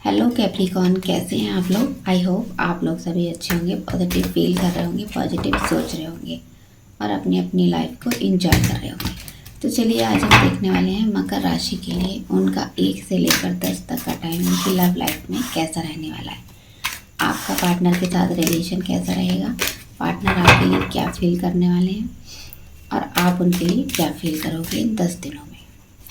Hello Capricorn, कैसे हैं आप लोग। आई होप आप लोग सभी अच्छे होंगे, पॉजिटिव फील कर रहे होंगे, पॉजिटिव सोच रहे होंगे और अपनी अपनी लाइफ को एंजॉय कर रहे होंगे। तो चलिए आज हम देखने वाले हैं मकर राशि के लिए उनका 1 से लेकर 10 तक का टाइम उनकी लव लाइफ में कैसा रहने वाला है। आपका पार्टनर के साथ रिलेशन कैसा रहेगा, पार्टनर आपके लिए क्या फील करने वाले हैं और आप उनके लिए क्या फील करोगे इन 10 दिनों में।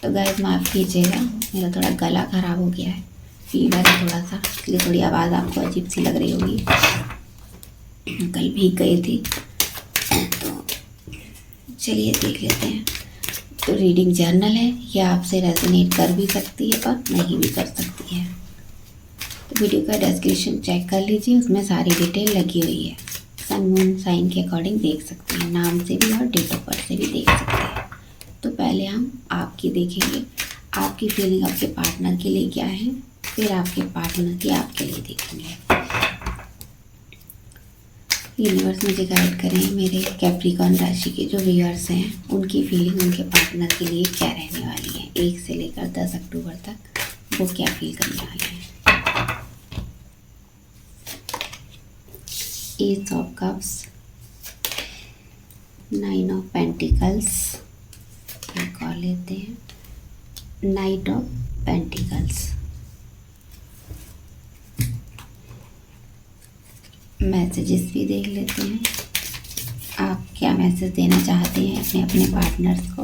तो गाइस माफ़ कीजिएगा, मेरा थोड़ा गला ख़राब हो गया है, फीवर है थोड़ा सा, इसलिए थोड़ी आवाज़ आपको अजीब सी लग रही होगी। कल भीग गई थी। तो चलिए देख लेते हैं। तो रीडिंग जर्नल है, यह आपसे रेजोनेट कर भी सकती है और नहीं भी कर सकती है। तो वीडियो का डिस्क्रिप्शन चेक कर लीजिए, उसमें सारी डिटेल लगी हुई है। सन मून साइन के अकॉर्डिंग देख सकते हैं, नाम से भी और डेट ऑफ बर्थ से भी देख सकते हैं। तो पहले हम आपकी देखेंगे, आपकी फीलिंग आपके पार्टनर के लिए क्या है, फिर आपके पार्टनर की आपके लिए देखेंगे। यूनिवर्स मुझे गाइड करें, मेरे कैप्रिकॉर्न राशि के जो व्यूअर्स हैं उनकी फीलिंग उनके पार्टनर के लिए क्या रहने वाली है 1 से लेकर 10 अक्टूबर तक, वो क्या फील करने वाले हैं। S of cups, 9 of pentacles, एक और लेते हैं, नाइट ऑफ पेंटिकल्स। मैसेजेस भी देख लेते हैं, आप क्या मैसेज देना चाहते हैं अपने अपने पार्टनर्स को।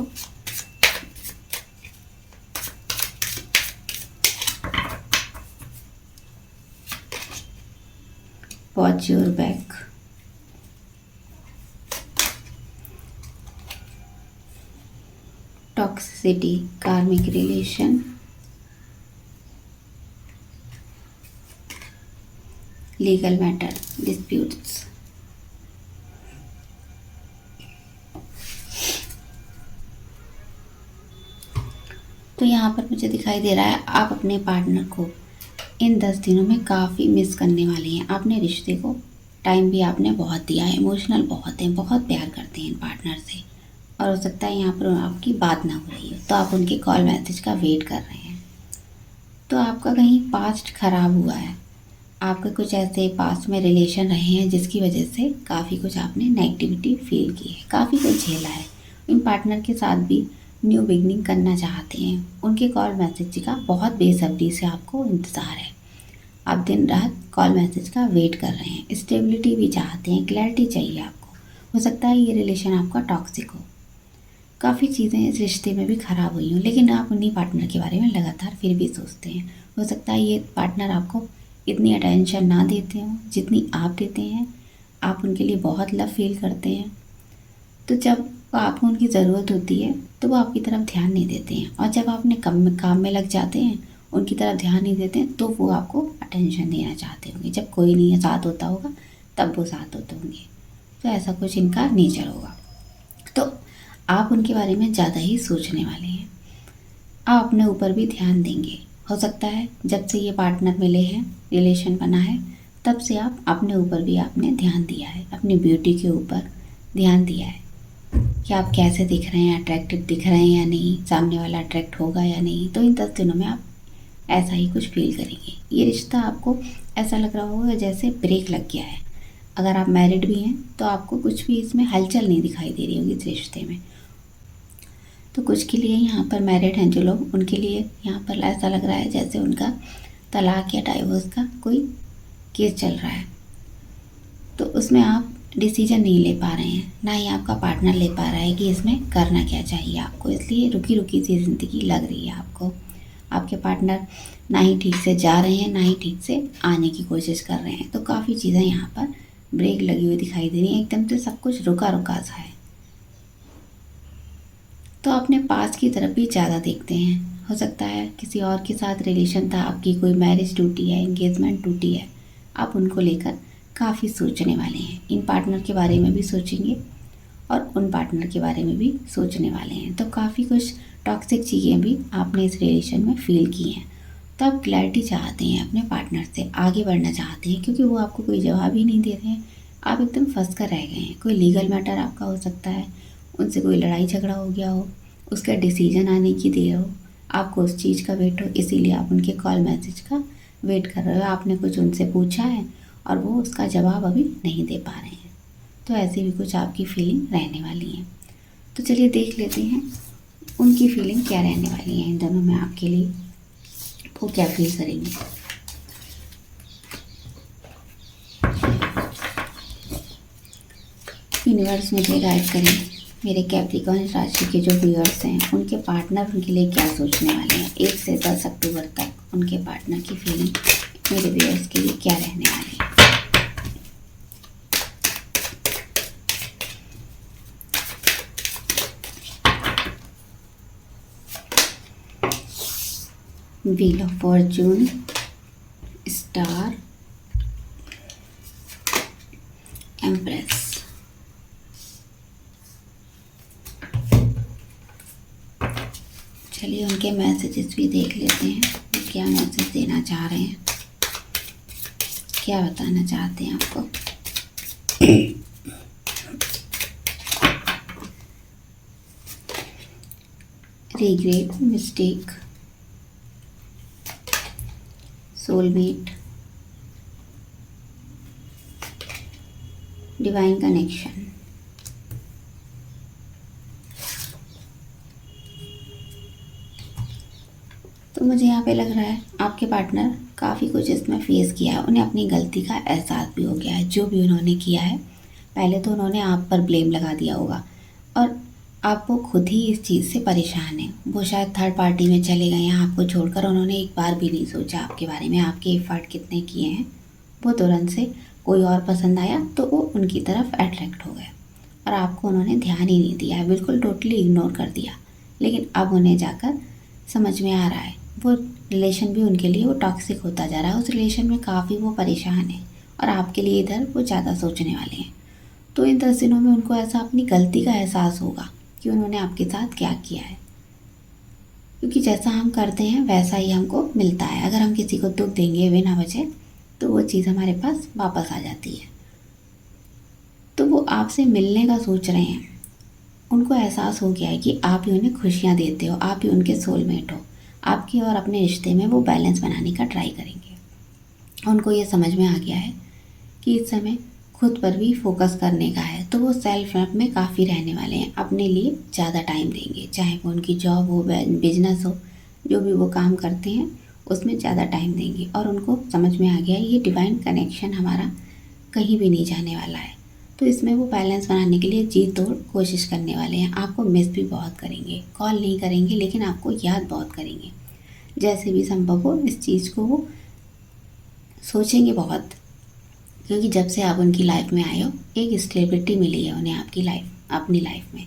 वॉच योर बैक, टॉक्सिसिटी, कार्मिक रिलेशन, लीगल मैटर, डिस्प्यूट्स। तो यहाँ पर मुझे दिखाई दे रहा है आप अपने पार्टनर को इन 10 दिनों में काफ़ी मिस करने वाले हैं। आपने रिश्ते को टाइम भी आपने बहुत दिया है, इमोशनल बहुत है, बहुत प्यार करते हैं इन पार्टनर से, और हो सकता है यहाँ पर आपकी बात ना हो रही हो तो आप उनके कॉल मैसेज का वेट कर रहे हैं। तो आपका कहीं पास्ट खराब हुआ है, आपके कुछ ऐसे पास्ट में रिलेशन रहे हैं जिसकी वजह से काफ़ी कुछ आपने नेगेटिविटी फील की है, काफ़ी कुछ झेला है। इन पार्टनर के साथ भी न्यू बिगनिंग करना चाहते हैं, उनके कॉल मैसेज का बहुत बेसब्री से आपको इंतज़ार है। आप दिन रात कॉल मैसेज का वेट कर रहे हैं, स्टेबिलिटी भी चाहते हैं, क्लैरिटी चाहिए आपको। हो सकता है ये रिलेशन आपका टॉक्सिक हो, काफ़ी चीज़ें इस रिश्ते में भी ख़राब हुई हों, लेकिन आप उन्हीं पार्टनर के बारे में लगातार फिर भी सोचते हैं। हो सकता है ये पार्टनर आपको इतनी अटेंशन ना देते हों जितनी आप देते हैं, आप उनके लिए बहुत लव फील करते हैं। तो जब आपको उनकी ज़रूरत होती है तो वो आपकी तरफ ध्यान नहीं देते हैं, और जब आप अपने काम में लग जाते हैं, उनकी तरफ ध्यान नहीं देते हैं, तो वो आपको अटेंशन देना चाहते होंगे। जब कोई नहीं साथ होता होगा तब वो साथ होते होंगे। तो ऐसा कुछ इनका नेचर होगा। तो आप उनके बारे में ज़्यादा ही सोचने वाले हैं, आप अपने ऊपर भी ध्यान देंगे। हो सकता है जब से ये पार्टनर मिले हैं, रिलेशन बना है, तब से आप अपने ऊपर भी आपने ध्यान दिया है, अपनी ब्यूटी के ऊपर ध्यान दिया है कि आप कैसे दिख रहे हैं, अट्रैक्टिव दिख रहे हैं या नहीं, सामने वाला अट्रैक्ट होगा या नहीं। तो इन 10 दिनों में आप ऐसा ही कुछ फील करेंगे। ये रिश्ता आपको ऐसा लग रहा होगा जैसे ब्रेक लग गया है। अगर आप मैरिड भी हैं तो आपको कुछ भी इसमें हलचल नहीं दिखाई दे रही होगी इस रिश्ते में। तो कुछ के लिए यहाँ पर मैरिड हैं जो लोग, उनके लिए यहाँ पर ऐसा लग रहा है जैसे उनका तलाक या डाइवोर्स का कोई केस चल रहा है। तो उसमें आप डिसीजन नहीं ले पा रहे हैं, ना ही आपका पार्टनर ले पा रहा है कि इसमें करना क्या चाहिए आपको, इसलिए रुकी रुकी सी ज़िंदगी लग रही है आपको। आपके पार्टनर ना ही ठीक से जा रहे हैं, ना ही ठीक से आने की कोशिश कर रहे हैं। तो काफ़ी चीज़ें यहाँ पर ब्रेक लगी हुई दिखाई दे रही हैं, एकदम से सब कुछ रुका रुका सा है। तो अपने पास की तरफ भी ज़्यादा देखते हैं। हो सकता है किसी और के साथ रिलेशन था, आपकी कोई मैरिज टूटी है, एंगेजमेंट टूटी है, आप उनको लेकर काफ़ी सोचने वाले हैं। इन पार्टनर के बारे में भी सोचेंगे और उन पार्टनर के बारे में भी सोचने वाले हैं। तो काफ़ी कुछ टॉक्सिक चीज़ें भी आपने इस रिलेशन में फील की हैं। तो आप क्लैरिटी चाहते हैं, अपने पार्टनर से आगे बढ़ना चाहते हैं, क्योंकि वो आपको कोई जवाब ही नहीं दे रहे हैं, आप एकदम फंस कर रह गए हैं। कोई लीगल मैटर आपका हो सकता है, उनसे कोई लड़ाई झगड़ा हो गया हो, उसका डिसीजन आने की देर हो, आपको उस चीज़ का वेट हो, इसीलिए आप उनके कॉल मैसेज का वेट कर रहे हो, आपने कुछ उनसे पूछा है और वो उसका जवाब अभी नहीं दे पा रहे हैं। तो ऐसी भी कुछ आपकी फीलिंग रहने वाली है। तो चलिए देख लेते हैं उनकी फीलिंग क्या रहने वाली है इन दोनों में आपके लिए, वो क्या फील करेंगे। यूनिवर्स मुझे गाइड करें, मेरे कैप्रिकॉर्न राशि के जो व्यूअर्स हैं उनके पार्टनर उनके लिए क्या सोचने वाले हैं। 1 से 10 अक्टूबर तक उनके पार्टनर की फीलिंग मेरे व्यूअर्स के लिए क्या रहने वाली है। Wheel of Fortune, star, empress. चलिए उनके मैसेजेस भी देख लेते हैं, वो क्या मैसेज देना चाह रहे हैं, क्या बताना चाहते हैं आपको। Regret, mistake, soulmate, divine connection. तो मुझे यहाँ पे लग रहा है आपके पार्टनर काफ़ी कुछ इसमें फेस किया है, उन्हें अपनी गलती का एहसास भी हो गया है। जो भी उन्होंने किया है, पहले तो उन्होंने आप पर ब्लेम लगा दिया होगा और आप वो खुद ही इस चीज़ से परेशान हैं। वो शायद थर्ड पार्टी में चले गए हैं आपको छोड़कर, उन्होंने एक बार भी नहीं सोचा आपके बारे में, आपके एफर्ट कितने किए हैं। वो तुरंत से कोई और पसंद आया तो वो उनकी तरफ अट्रैक्ट हो गए और आपको उन्होंने ध्यान ही नहीं दिया है, बिल्कुल टोटली इग्नोर कर दिया। लेकिन अब उन्हें जाकर समझ में आ रहा है वो रिलेशन भी उनके लिए वो टॉक्सिक होता जा रहा है, उस रिलेशन में काफ़ी वो परेशान है और आपके लिए इधर वो ज़्यादा सोचने वाले हैं। तो इन 10 दिनों में उनको ऐसा अपनी गलती का एहसास होगा कि उन्होंने आपके साथ क्या किया है, क्योंकि जैसा हम करते हैं वैसा ही हमको मिलता है। अगर हम किसी को दुख देंगे बिना वजह तो वो चीज़ हमारे पास वापस आ जाती है। तो वो आपसे मिलने का सोच रहे हैं, उनको एहसास हो गया है कि आप ही उन्हें खुशियाँ देते हो, आप ही उनके सोलमेट हो। आपके और अपने रिश्ते में वो बैलेंस बनाने का ट्राई करेंगे। उनको ये समझ में आ गया है कि इस समय खुद पर भी फोकस करने का है, तो वो सेल्फ हेल्प में काफ़ी रहने वाले हैं, अपने लिए ज़्यादा टाइम देंगे। चाहे वो उनकी जॉब हो, बिजनेस हो, जो भी वो काम करते हैं उसमें ज़्यादा टाइम देंगे। और उनको समझ में आ गया है ये डिवाइन कनेक्शन हमारा कहीं भी नहीं जाने वाला है। तो इसमें वो बैलेंस बनाने के लिए जी तोड़ कोशिश करने वाले हैं। आपको मिस भी बहुत करेंगे, कॉल नहीं करेंगे लेकिन आपको याद बहुत करेंगे। जैसे भी संभव हो इस चीज़ को वो सोचेंगे बहुत, क्योंकि जब से आप उनकी लाइफ में आए हो एक स्टेबिलिटी मिली है उन्हें आपकी लाइफ अपनी लाइफ में।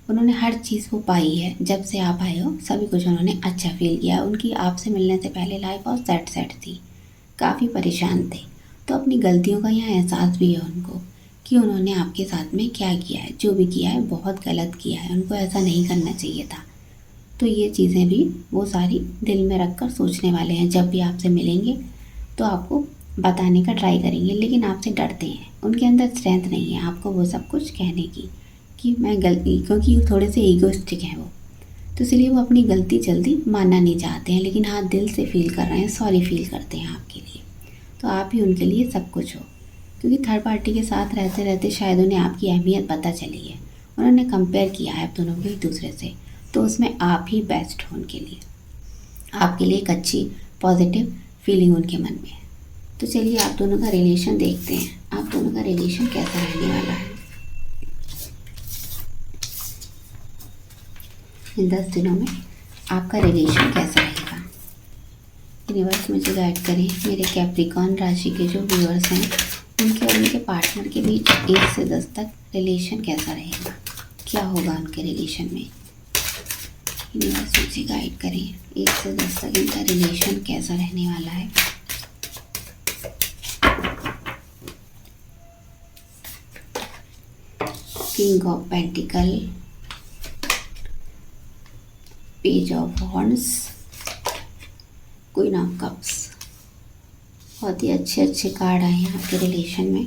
उन्होंने हर चीज़ वो पाई है, जब से आप आए हो सभी कुछ उन्होंने अच्छा फील किया। उनकी आपसे मिलने से पहले लाइफ और सेट थी, काफ़ी परेशान थे। तो अपनी गलतियों का यहाँ एहसास भी है उनको कि उन्होंने आपके साथ में क्या किया है, जो भी किया है बहुत गलत किया है, उनको ऐसा नहीं करना चाहिए था। तो ये चीज़ें भी वो सारी दिल में रख कर सोचने वाले हैं। जब भी आपसे मिलेंगे तो आपको बताने का ट्राई करेंगे, लेकिन आपसे डरते हैं, उनके अंदर स्ट्रेंथ नहीं है आपको वो सब कुछ कहने की कि मैं गलती, क्योंकि थोड़े से ईगोइस्टिक हैं वो, तो इसलिए वो अपनी गलती जल्दी मानना नहीं चाहते हैं। लेकिन हाँ दिल से फील कर रहे हैं, सॉरी फील करते हैं आपके लिए। तो आप ही उनके लिए सब कुछ हो, क्योंकि थर्ड पार्टी के साथ रहते रहते शायद उन्हें आपकी अहमियत पता चली है। उन्होंने कंपेयर किया है आप दोनों को एक दूसरे से, तो उसमें आप ही बेस्ट हो उनके लिए, आपके लिए एक अच्छी पॉजिटिव फीलिंग उनके मन में है। तो चलिए आप दोनों का रिलेशन देखते हैं, आप दोनों का रिलेशन कैसा रहने वाला है इन 10 दिनों में, आपका रिलेशन कैसा रहेगा। यूनिवर्स मुझे गाइड करें, मेरे कैप्रिकॉर्न राशि के जो व्यूअर्स हैं उनके और उनके पार्टनर के बीच 1 से 10 तक रिलेशन कैसा रहेगा, क्या होगा उनके रिलेशन में। यूनिवर्स मुझे गाइड करें 1 से 10 तक इनका रिलेशन कैसा रहने वाला है। King of pentacle, page of wands, queen of cups. बहुत ही अच्छे अच्छे कार्ड आए हैं आपके रिलेशन में।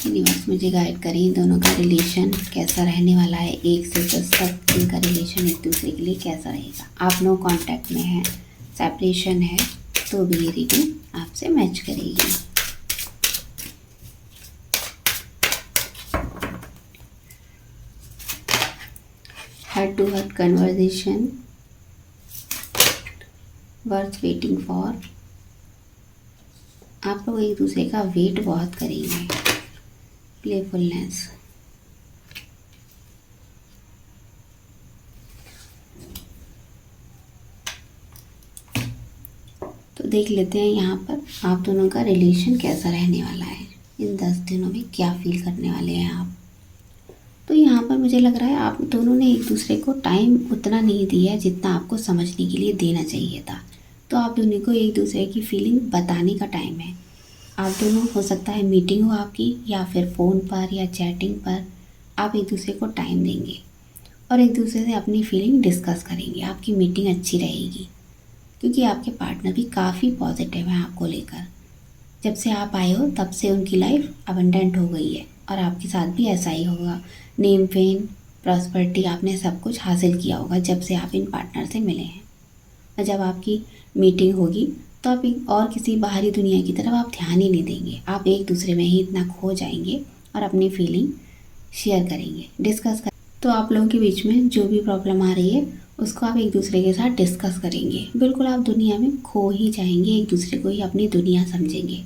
यूनिवर्स मुझे गाइड करें इन दोनों का रिलेशन कैसा रहने वाला है, 1 से 10 तक इनका रिलेशन एक दूसरे के लिए कैसा रहेगा। आप नो कांटेक्ट में हैं, सेपरेशन है, तो भी ये रीडिंग आपसे मैच करेगी। Heart to heart conversation worth waiting for. आप लोग एक दूसरे का वेट बहुत करेंगे। प्लेफुलनेस, तो देख लेते हैं यहाँ पर आप दोनों का रिलेशन कैसा रहने वाला है। इन 10 दिनों में क्या फील करने वाले हैं आप। तो यहाँ पर मुझे लग रहा है आप दोनों ने एक दूसरे को टाइम उतना नहीं दिया जितना आपको समझने के लिए देना चाहिए था। तो आप दोनों को एक दूसरे की फीलिंग बताने का टाइम है। आप दोनों, हो सकता है मीटिंग हो आपकी, या फिर फ़ोन पर या चैटिंग पर आप एक दूसरे को टाइम देंगे और एक दूसरे से अपनी फीलिंग डिस्कस करेंगे। आपकी मीटिंग अच्छी रहेगी क्योंकि आपके पार्टनर भी काफ़ी पॉजिटिव हैं आपको लेकर। जब से आप आए हो तब से उनकी लाइफ अबंडेंट हो गई है और आपके साथ भी ऐसा ही होगा। नेम, फेम, प्रॉस्पेरिटी, आपने सब कुछ हासिल किया होगा जब से आप इन पार्टनर से मिले हैं। और जब आपकी मीटिंग होगी तो आप एक और किसी बाहरी दुनिया की तरफ आप ध्यान ही नहीं देंगे। आप एक दूसरे में ही इतना खो जाएंगे और अपनी फीलिंग शेयर करेंगे, डिस्कस कर। तो आप लोगों के बीच में जो भी प्रॉब्लम आ रही है उसको आप एक दूसरे के साथ डिस्कस करेंगे। बिल्कुल आप दुनिया में खो ही जाएंगे, एक दूसरे को ही अपनी दुनिया समझेंगे।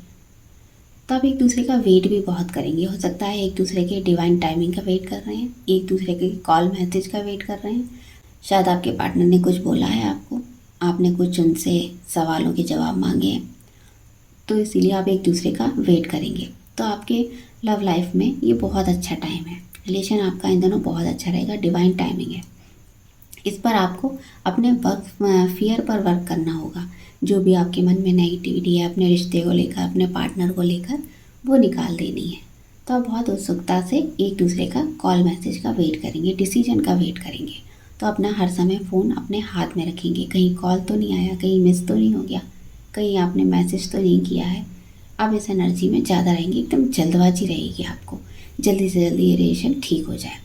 तो आप एक दूसरे का वेट भी बहुत करेंगे। हो सकता है एक दूसरे के डिवाइन टाइमिंग का वेट कर रहे हैं, एक दूसरे के कॉल मैसेज का वेट कर रहे हैं। शायद आपके पार्टनर ने कुछ बोला है आपको, आपने कुछ उनसे सवालों के जवाब मांगे हैं, तो इसीलिए आप एक दूसरे का वेट करेंगे। तो आपके लव लाइफ में ये बहुत अच्छा टाइम है। रिलेशन आपका इन दोनों बहुत अच्छा रहेगा, डिवाइन टाइमिंग है। इस पर आपको अपने फियर पर वर्क करना होगा। जो भी आपके मन में नेगेटिविटी है अपने रिश्ते को लेकर, अपने पार्टनर को लेकर, वो निकाल देनी है। तो आप बहुत उत्सुकता से एक दूसरे का कॉल मैसेज का वेट करेंगे, डिसीजन का वेट करेंगे। तो अपना हर समय फ़ोन अपने हाथ में रखेंगे, कहीं कॉल तो नहीं आया, कहीं मिस तो नहीं हो गया, कहीं आपने मैसेज तो नहीं किया है। आप इस एनर्जी में ज़्यादा रहेंगे, एकदम जल्दबाजी रहेगी आपको, जल्दी से जल्दी ये रिलेशन ठीक हो जाए।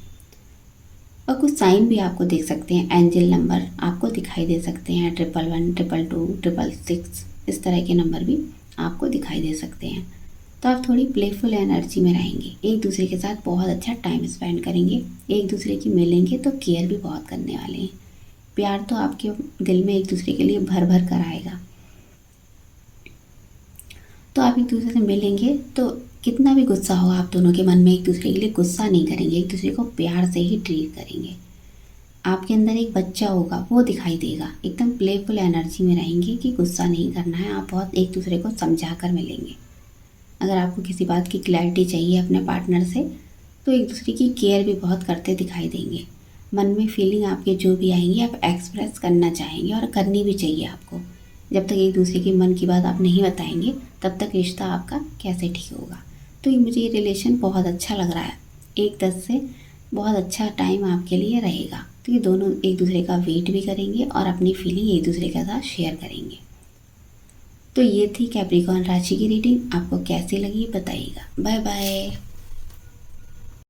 और कुछ साइन भी आपको देख सकते हैं, एंजल नंबर आपको दिखाई दे सकते हैं, 111, 222, 666, इस तरह के नंबर भी आपको दिखाई दे सकते हैं। तो आप थोड़ी प्लेफुल एनर्जी में रहेंगे, एक दूसरे के साथ बहुत अच्छा टाइम स्पेंड करेंगे, एक दूसरे की मिलेंगे तो केयर भी बहुत करने वाले हैं। प्यार तो आपके दिल में एक दूसरे के लिए भर भर कर आएगा। तो आप एक दूसरे से मिलेंगे तो कितना भी गुस्सा हो आप दोनों के मन में, एक दूसरे के लिए गुस्सा नहीं करेंगे, एक दूसरे को प्यार से ही ट्रीट करेंगे। आपके अंदर एक बच्चा होगा, वो दिखाई देगा। एकदम प्लेफुल एनर्जी में रहेंगे कि गुस्सा नहीं करना है। आप बहुत एक दूसरे को समझा कर मिलेंगे। अगर आपको किसी बात की क्लैरिटी चाहिए अपने पार्टनर से तो एक दूसरे की केयर भी बहुत करते दिखाई देंगे। मन में फीलिंग आपके जो भी आएंगी आप एक्सप्रेस करना चाहेंगे और करनी भी चाहिए आपको। जब तक एक दूसरे के मन की बात आप नहीं बताएंगे तब तक रिश्ता आपका कैसे ठीक होगा। तो ये मुझे ये रिलेशन बहुत अच्छा लग रहा है। 1-10 से बहुत अच्छा टाइम आपके लिए रहेगा। तो ये दोनों एक दूसरे का वेट भी करेंगे और अपनी फीलिंग एक दूसरे के साथ शेयर करेंगे। तो ये थी कैप्रिकॉर्न राशि की रीडिंग। आपको कैसी लगी बताइएगा। Bye bye.